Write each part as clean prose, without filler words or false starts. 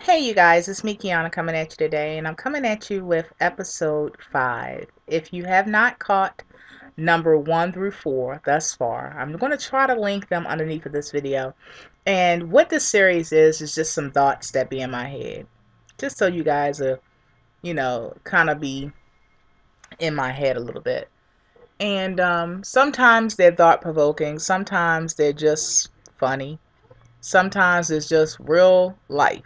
Hey you guys, it's me Kiana coming at you today, and I'm coming at you with episode 5. If you have not caught number 1 through 4 thus far, I'm going to try to link them underneath of this video. And what this series is just some thoughts that be in my head. Just so you guys are, kind of be in my head a little bit. And sometimes they're thought provoking, sometimes they're just funny, sometimes it's just real life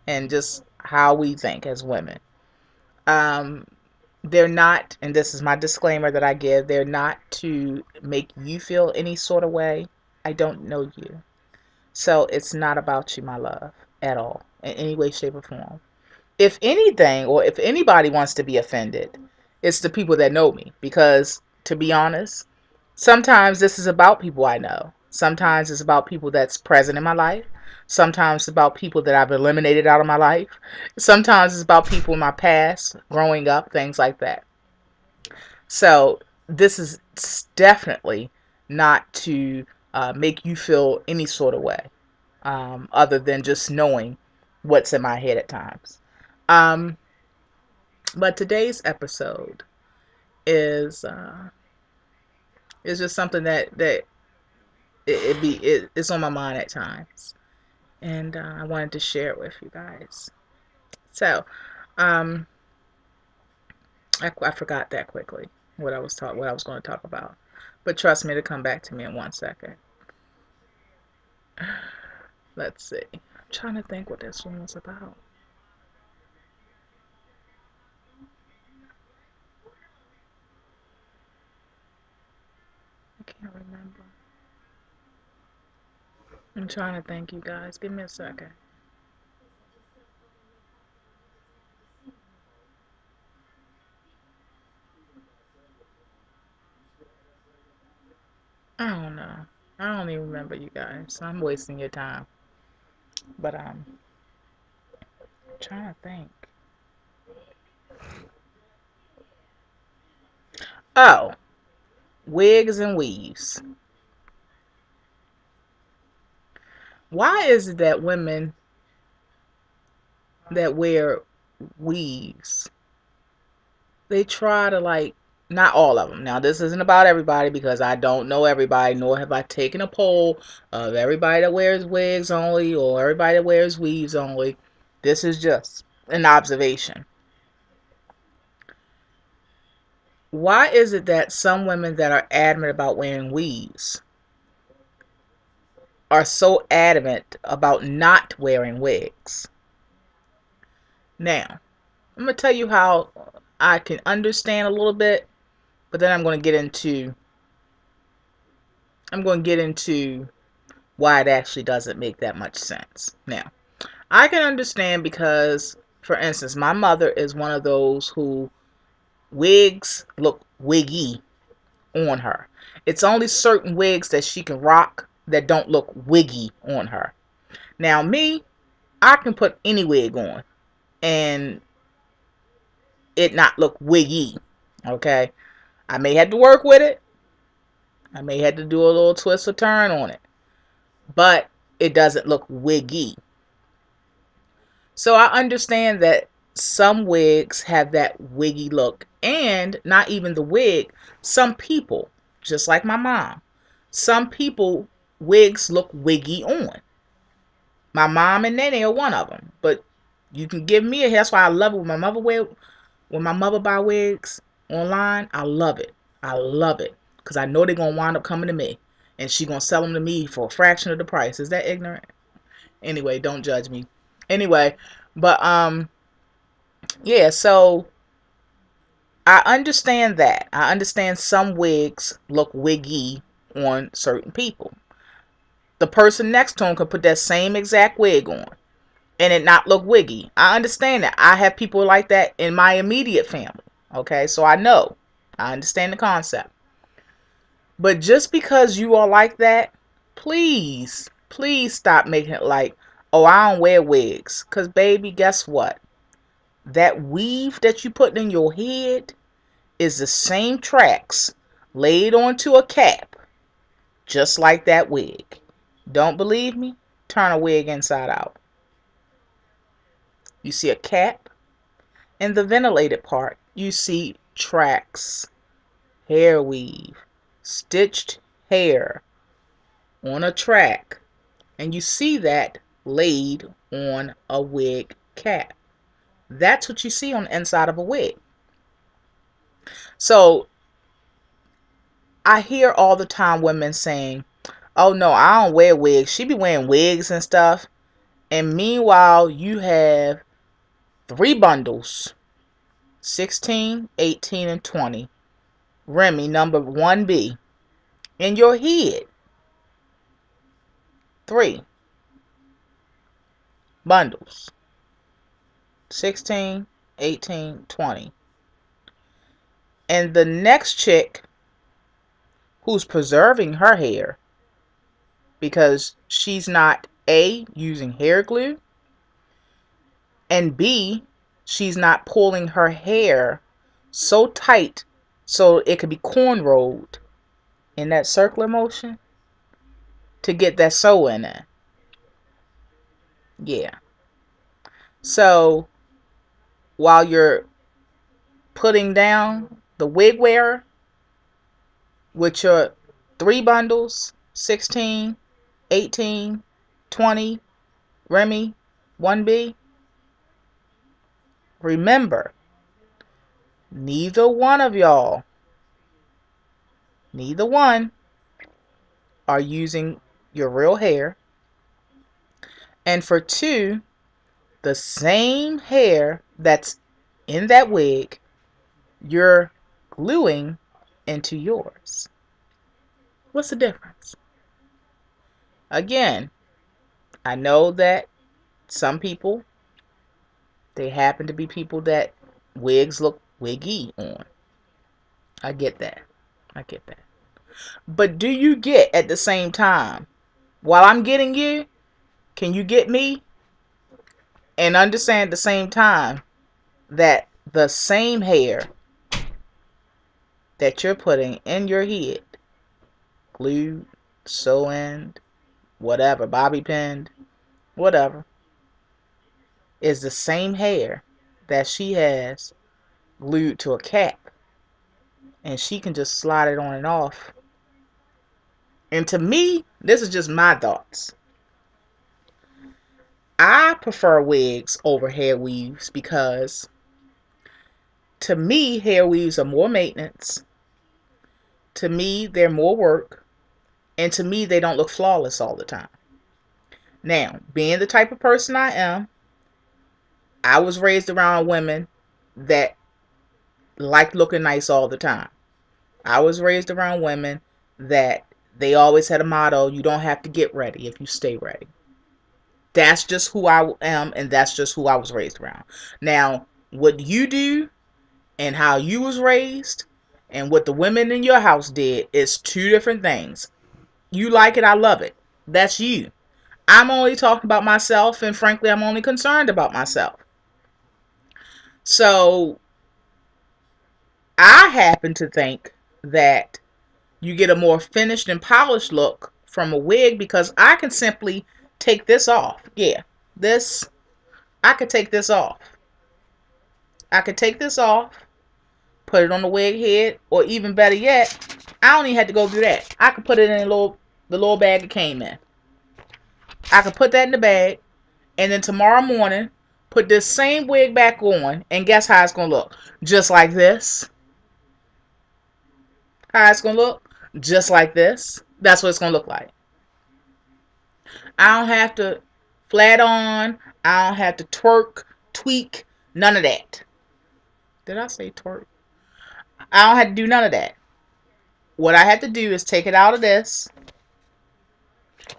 and just how we think as women. Um, they're not, and this is my disclaimer that I give, they're not to make you feel any sort of way. I don't know you. So it's not about you, my love, at all, in any way, shape, or form. If anything, or if anybody wants to be offended, it's the people that know me. Because, to be honest, sometimes this is about people I know. Sometimes it's about people that's present in my life. Sometimes it's about people that I've eliminated out of my life. Sometimes it's about people in my past, growing up, things like that. So this is definitely not to make you feel any sort of way, other than just knowing what's in my head at times. Um, but today's episode is is just something that it's on my mind at times, and I wanted to share it with you guys. So, um, I forgot that quickly what I was going to talk about, but trust me to come back to me in 1 second. Let's see. I'm trying to think what this one was about. I can't remember. I'm trying to think, you guys. Give me a second. I don't know. I don't even remember, you guys. I'm wasting your time. But I'm trying to think. Oh, wigs and weaves. Why is it that women that wear weaves, they try to, like, not all of them. Now, this isn't about everybody because I don't know everybody, nor have I taken a poll of everybody that wears wigs only or everybody that wears weaves only. This is just an observation. Why is it that some women that are adamant about wearing weaves are so adamant about not wearing wigs? Now, I'm going to tell you how I can understand a little bit, but then I'm going to get into why it actually doesn't make that much sense. Now, I can understand because, for instance, my mother is one of those who wigs look wiggy on her. It's only certain wigs that she can rock that don't look wiggy on her. Now, me, I can put any wig on and it not look wiggy. Okay? I may have to work with it. I may have to do a little twist or turn on it. But it doesn't look wiggy. So I understand that some wigs have that wiggy look, and not even the wig. Some people, just like my mom, some people wigs look wiggy on. My mom and Nene are one of them. But you can give me a. That's why I love it when my mother wear. When my mother buy wigs online, I love it. I love it because I know they're gonna wind up coming to me, and she gonna sell them to me for a fraction of the price. Is that ignorant? Anyway, don't judge me. Anyway, but yeah, so I understand that. I understand some wigs look wiggy on certain people. The person next to him could put that same exact wig on and it not look wiggy. I understand that. I have people like that in my immediate family. Okay, so I know. I understand the concept. But just because you are like that, please, please stop making it like, oh, I don't wear wigs. Because, baby, guess what? That weave that you put in your head is the same tracks laid onto a cap, just like that wig. Don't believe me? Turn a wig inside out. You see a cap. In the ventilated part, you see tracks, hair weave, stitched hair on a track, and you see that laid on a wig cap. That's what you see on the inside of a wig. So I hear all the time women saying, oh no, I don't wear wigs. She be wearing wigs and stuff. And meanwhile, you have 3 bundles, 16, 18, and 20. Remy, number 1B, in your head. 3 bundles, 16, 18, 20. And the next chick who's preserving her hair because she's not A, using hair glue, and B, she's not pulling her hair so tight so it could be cornrowed in that circular motion to get that sew in there. Yeah. So while you're putting down the wig wearer with your 3 bundles, 16, 18, 20, Remy, 1B, remember, neither one of y'all, neither one are using your real hair. And for 2, the same hair that's in that wig, you're gluing into yours. What's the difference? Again, I know that some people, they happen to be people that wigs look wiggy on. I get that. I get that. But do you get at the same time, while I'm getting you, can you get me? And understand at the same time that the same hair that you're putting in your head, glued, sew-in, whatever, bobby pinned, whatever, is the same hair that she has glued to a cap. And she can just slide it on and off. And to me, this is just my thoughts. I prefer wigs over hair weaves because to me, hair weaves are more maintenance. To me, they're more work. And to me, they don't look flawless all the time. Now, being the type of person I am, I was raised around women that like looking nice all the time. I was raised around women that they always had a motto, you don't have to get ready if you stay ready. That's just who I am, and that's just who I was raised around. Now, what you do and how you was raised and what the women in your house did is 2 different things. You like it, I love it. That's you. I'm only talking about myself, and frankly, I'm only concerned about myself. So, I happen to think that you get a more finished and polished look from a wig because I can simply take this off. Yeah, this, I could take this off. I could take this off, put it on the wig head, or even better yet, I don't even have to go through that. I could put it in the little bag it came in. I could put that in the bag, and then tomorrow morning, put this same wig back on, and guess how it's going to look? Just like this. How it's going to look? Just like this. That's what it's going to look like. I don't have to flat on. I don't have to twerk, tweak, none of that. Did I say twerk? I don't have to do none of that. What I have to do is take it out of this,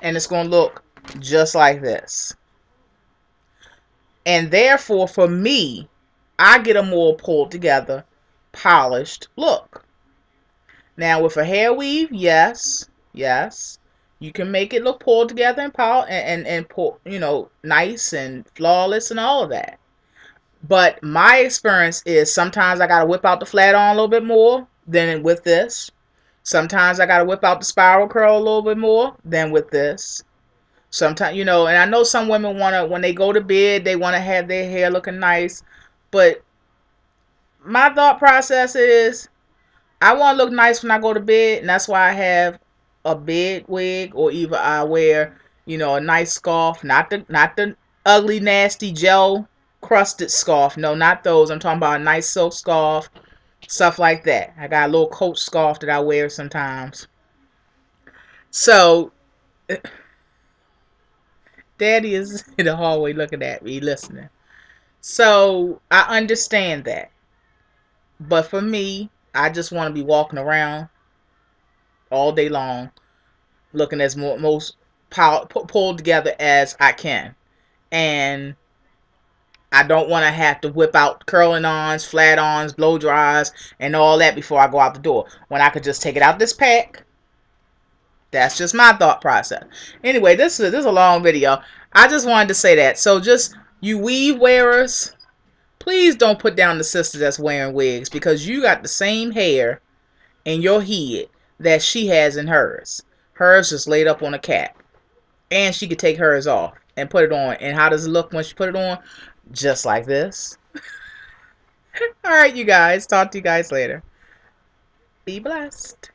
and it's going to look just like this. And therefore, for me, I get a more pulled together, polished look. Now, with a hair weave, yes, you can make it look pulled together and pull, nice and flawless and all of that. But my experience is sometimes I gotta whip out the flat on a little bit more than with this. Sometimes I gotta whip out the spiral curl a little bit more than with this. Sometimes, you know, and I know some women want to, when they go to bed, they want to have their hair looking nice. But my thought process is I want to look nice when I go to bed, and that's why I have a bed wig, or either I wear, you know, a nice scarf, not the ugly, nasty gel crusted scarf. No, not those. I'm talking about a nice silk scarf, stuff like that. I got a little coat scarf that I wear sometimes. So, Daddy is in the hallway looking at me, listening. So I understand that, but for me, I just want to be walking around all day long, looking as most pulled together as I can, and I don't want to have to whip out curling ons, flat ons, blow dries, and all that before I go out the door. When I could just take it out this pack. That's just my thought process. Anyway, this is a long video. I just wanted to say that. So just you weave wearers, please don't put down the sister that's wearing wigs, because you got the same hair in your head that she has in hers. Hers just laid up on a cap. And she could take hers off and put it on. And how does it look when she put it on? Just like this. Alright, you guys. Talk to you guys later. Be blessed.